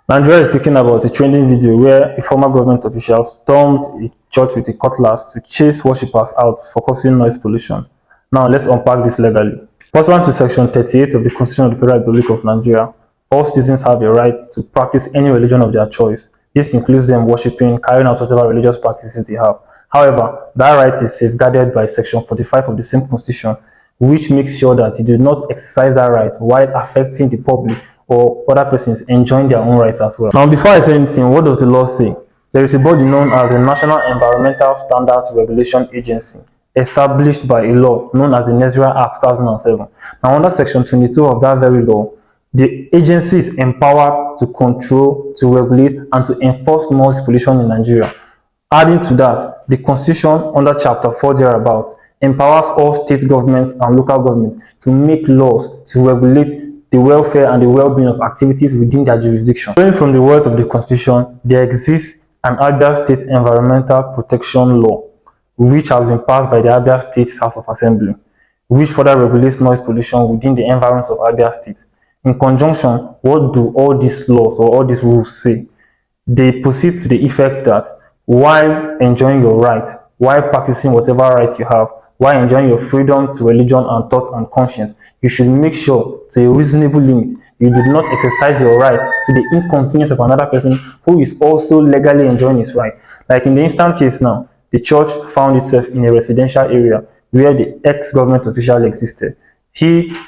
Nigeria is speaking about a trending video where a former government official stormed a church with a cutlass to chase worshippers out for causing noise pollution. Now, let's unpack this legally. Pursuant to Section 38 of the Constitution of the Federal Republic of Nigeria, all citizens have a right to practice any religion of their choice. This includes them worshipping, carrying out whatever religious practices they have. However, that right is safeguarded by Section 45 of the same Constitution, which makes sure that you do not exercise that right while affecting the public or other persons enjoying their own rights as well. Now, before I say anything, what does the law say? There is a body known as the National Environmental Standards Regulation Agency, established by a law known as the Nigeria Act 2007. Now, under Section 22 of that very law, the agency is empowered to control, to regulate, and to enforce noise pollution in Nigeria. Adding to that, the Constitution under Chapter 4 thereabout empowers all state governments and local governments to make laws to regulate the welfare and the well-being of activities within their jurisdiction. Going from the words of the Constitution, there exists an Abia State Environmental Protection Law, which has been passed by the Abia State House of Assembly, which further regulates noise pollution within the environs of Abia State. In conjunction, what do all these laws or all these rules say? They proceed to the effect that while enjoying your right, while practicing whatever right you have, while enjoying your freedom to religion and thought and conscience, you should make sure to a reasonable limit you do not exercise your right to the inconvenience of another person who is also legally enjoying his right. Like in the instant case now, the church found itself in a residential area where the ex-government official existed.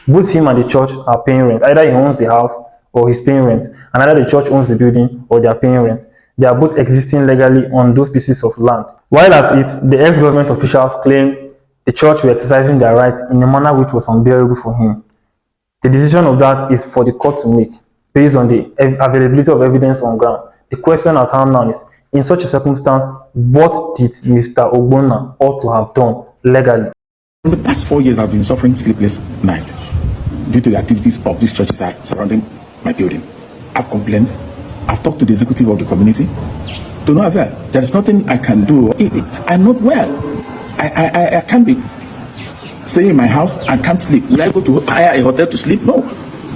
Both him and the church are paying rent. Either he owns the house or he's paying rent, and either the church owns the building or they are paying rent. They are both existing legally on those pieces of land. While at it, the ex-government officials claim the church were exercising their rights in a manner which was unbearable for him. The decision of that is for the court to make, based on the availability of evidence on ground. The question at hand now is, in such a circumstance, what did Mr. Ogbonna ought to have done legally? In the past 4 years, I've been suffering sleepless nights due to the activities of these churches surrounding my building. I've complained. I've talked to the executive of the community. To no avail. There's nothing I can do. I'm not well. I can't be staying in my house. I can't sleep. Will I go to hire a hotel to sleep? No.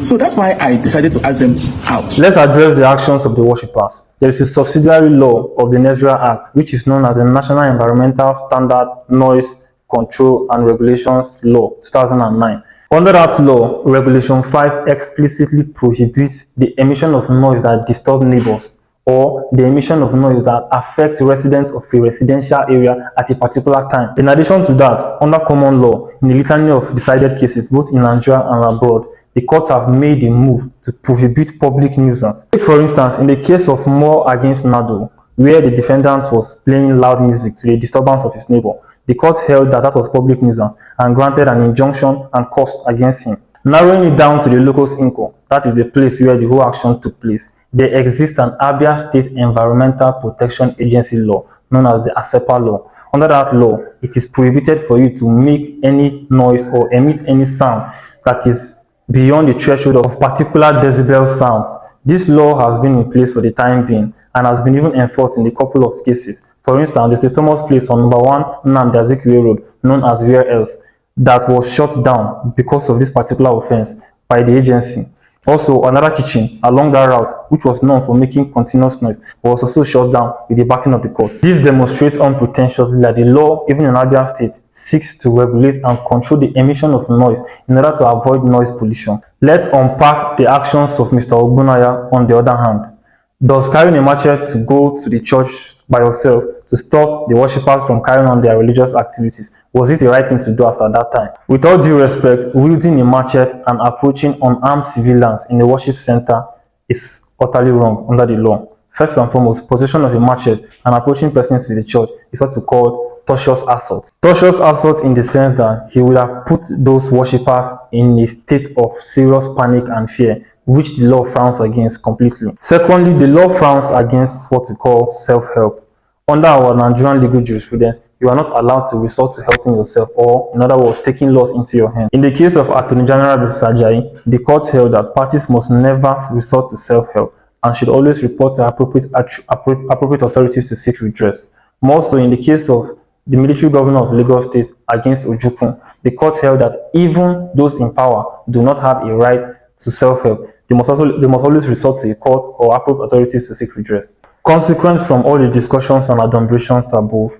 So that's why I decided to ask them out. Let's address the actions of the worshippers. There is a subsidiary law of the Nigeria Act, which is known as the National Environmental Standard Noise Control and Regulations Law 2009. Under that law, Regulation 5 explicitly prohibits the emission of noise that disturb neighbors or the emission of noise that affects residents of a residential area at a particular time. In addition to that, under common law, in a litany of decided cases, both in Nigeria and abroad, the courts have made a move to prohibit public nuisance. Take for instance, in the case of Moore against Nado, where the defendant was playing loud music to the disturbance of his neighbor, the court held that that was public nuisance and granted an injunction and cost against him. Narrowing it down to the locus inco, that is the place where the whole action took place, there exists an Abia State Environmental Protection Agency law known as the ASEPA law. Under that law, it is prohibited for you to make any noise or emit any sound that is beyond the threshold of particular decibel sounds. This law has been in place for the time being and has been even enforced in a couple of cases. For instance, there's a famous place on number 1 Nnamdi Azikiwe Road known as Where Else that was shut down because of this particular offense by the agency. Also, another kitchen along that route, which was known for making continuous noise, was also shut down with the backing of the court. This demonstrates unpretentiously that the law, even in Abia State, seeks to regulate and control the emission of noise in order to avoid noise pollution. Let's unpack the actions of Mr. Ogbonnaya on the other hand. Does carrying a machete to go to the church by yourself to stop the worshippers from carrying on their religious activities, was it the right thing to do as at that time? With all due respect, wielding a machete and approaching unarmed civilians in a worship center is utterly wrong under the law. First and foremost, possession of a machete and approaching persons to the church is what we call tortious assault. Tortious assault in the sense that he would have put those worshippers in a state of serious panic and fear, which the law frowns against completely. Secondly, the law frowns against what we call self-help. Under our Nigerian legal jurisprudence, you are not allowed to resort to helping yourself, or in other words, taking laws into your hands. In the case of Attorney General vs. Ajayi, the court held that parties must never resort to self-help and should always report to appropriate authorities to seek redress. More so, in the case of the military governor of Lagos State against Ojukwu, the court held that even those in power do not have a right to self-help. they must always resort to a court or appropriate authorities to seek redress. Consequent from all the discussions and adumbrations above,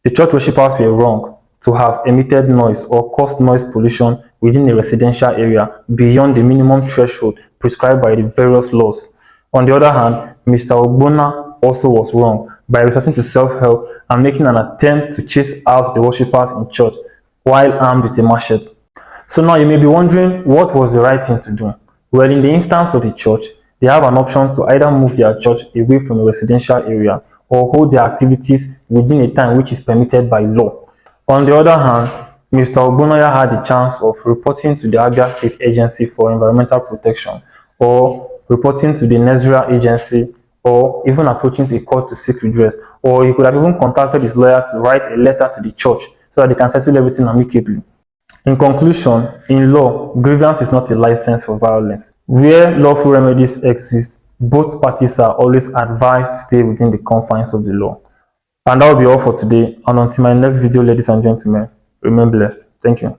the church worshippers were wrong to have emitted noise or caused noise pollution within a residential area beyond the minimum threshold prescribed by the various laws. On the other hand, Mr. Ogbonna also was wrong by resorting to self-help and making an attempt to chase out the worshippers in church while armed with a machete. So now you may be wondering, what was the right thing to do? Well, in the instance of the church, they have an option to either move their church away from a residential area or hold their activities within a time which is permitted by law. On the other hand, Mr. Ogbonna had the chance of reporting to the Abia State Agency for Environmental Protection, or reporting to the Nigeria Agency, or even approaching the court to seek redress, or he could have even contacted his lawyer to write a letter to the church so that they can settle everything amicably. In conclusion, in law, grievance is not a license for violence. Where lawful remedies exist, both parties are always advised to stay within the confines of the law. And that will be all for today. And until my next video, ladies and gentlemen, remain blessed. Thank you.